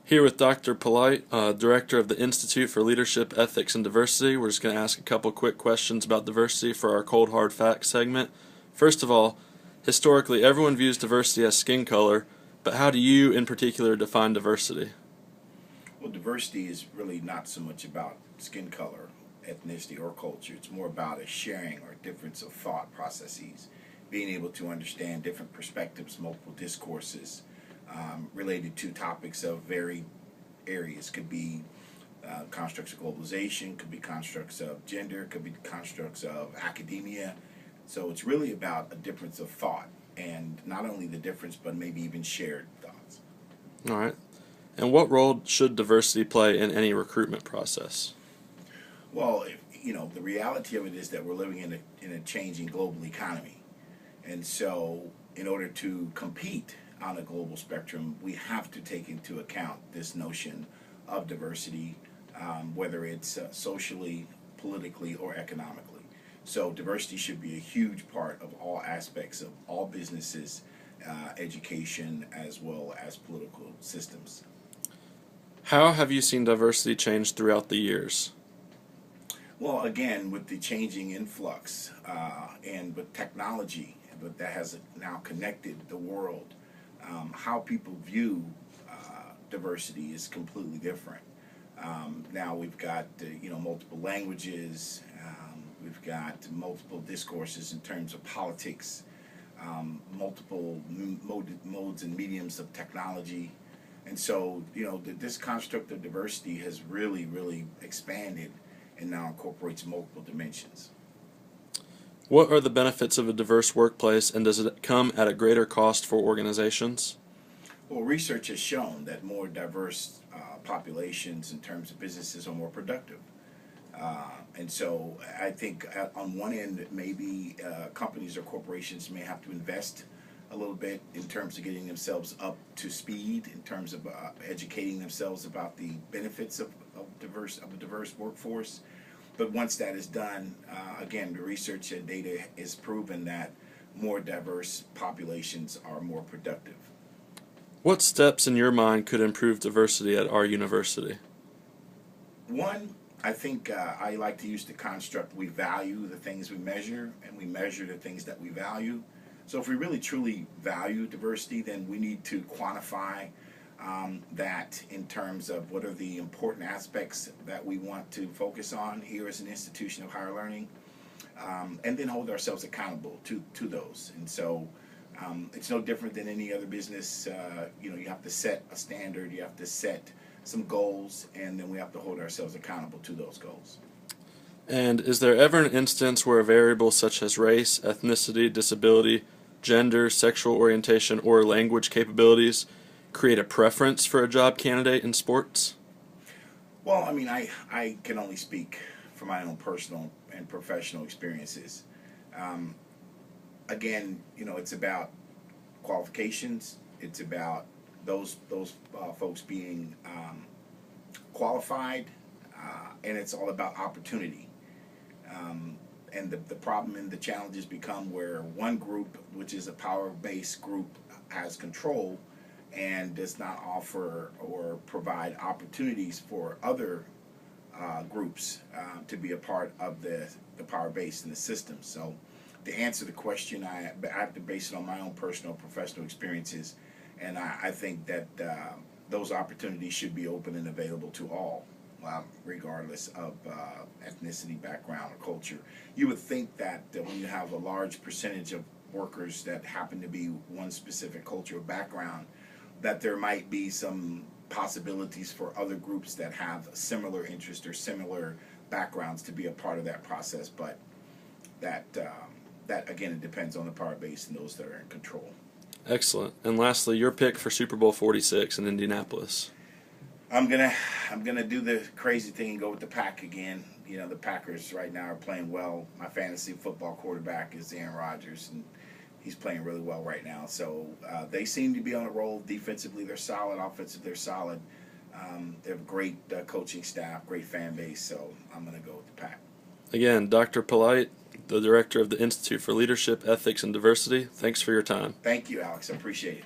Here with Dr. Polite, Director of the Institute for Leadership, Ethics, and Diversity. We're just going to ask a couple quick questions about diversity for our Cold Hard Facts segment. First of all, historically, everyone views diversity as skin color, but how do you, in particular, define diversity? Well, diversity is really not so much about skin color, ethnicity, or culture. It's more about a sharing or difference of thought processes, being able to understand different perspectives, multiple discourses related to topics of varied areas. Could be constructs of globalization, could be constructs of gender, could be constructs of academia. So it's really about a difference of thought, and not only the difference, but maybe even shared thoughts. All right. And what role should diversity play in any recruitment process? Well, the reality of it is that we're living in a changing global economy. And so in order to compete on a global spectrum, we have to take into account this notion of diversity, whether it's socially, politically, or economically. So diversity should be a huge part of all aspects of all businesses, education, as well as political systems. How have you seen diversity change throughout the years? Well, again, with the changing influx and with technology, but that has now connected the world, how people view diversity is completely different. Now we've got multiple languages, we've got multiple discourses in terms of politics, multiple modes and mediums of technology. And so, this construct of diversity has really, really expanded and now incorporates multiple dimensions. What are the benefits of a diverse workplace, and does it come at a greater cost for organizations? Well, research has shown that more diverse populations in terms of businesses are more productive. And so I think on one end, maybe companies or corporations may have to invest a little bit in terms of getting themselves up to speed, in terms of educating themselves about the benefits of a diverse workforce. But once that is done, again, the research and data has proven that more diverse populations are more productive. What steps in your mind could improve diversity at our university? One, I think I like to use the construct, we value the things we measure, and we measure the things that we value. So if we really truly value diversity, then we need to quantify that in terms of what are the important aspects that we want to focus on here as an institution of higher learning, and then hold ourselves accountable to those. And so it's no different than any other business. You have to set a standard, you have to set some goals, and then we have to hold ourselves accountable to those goals. And is there ever an instance where a variable such as race, ethnicity, disability, gender, sexual orientation, or language capabilities create a preference for a job candidate in sports? Well, I can only speak from my own personal and professional experiences. Again, it's about qualifications. It's about those folks being qualified, and it's all about opportunity. And the problem and the challenges become where one group, which is a power-based group, has control and does not offer or provide opportunities for other groups to be a part of the power base in the system. So to answer the question, I have to base it on my own personal professional experiences, and I think that those opportunities should be open and available to all, regardless of ethnicity, background, or culture. You would think that when you have a large percentage of workers that happen to be one specific culture or background, that there might be some possibilities for other groups that have similar interests or similar backgrounds to be a part of that process. But that again, it depends on the power base and those that are in control. Excellent. And lastly, your pick for Super Bowl 46 in Indianapolis. I'm gonna do the crazy thing and go with the Pack again. The Packers right now are playing well. My fantasy football quarterback is Aaron Rodgers, and he's playing really well right now. So they seem to be on a roll. Defensively, they're solid. Offensively, they're solid. They have a great coaching staff, great fan base. So I'm going to go with the Pack. Again, Dr. Polite, the Director of the Institute for Leadership, Ethics, and Diversity, thanks for your time. Thank you, Alex. I appreciate it.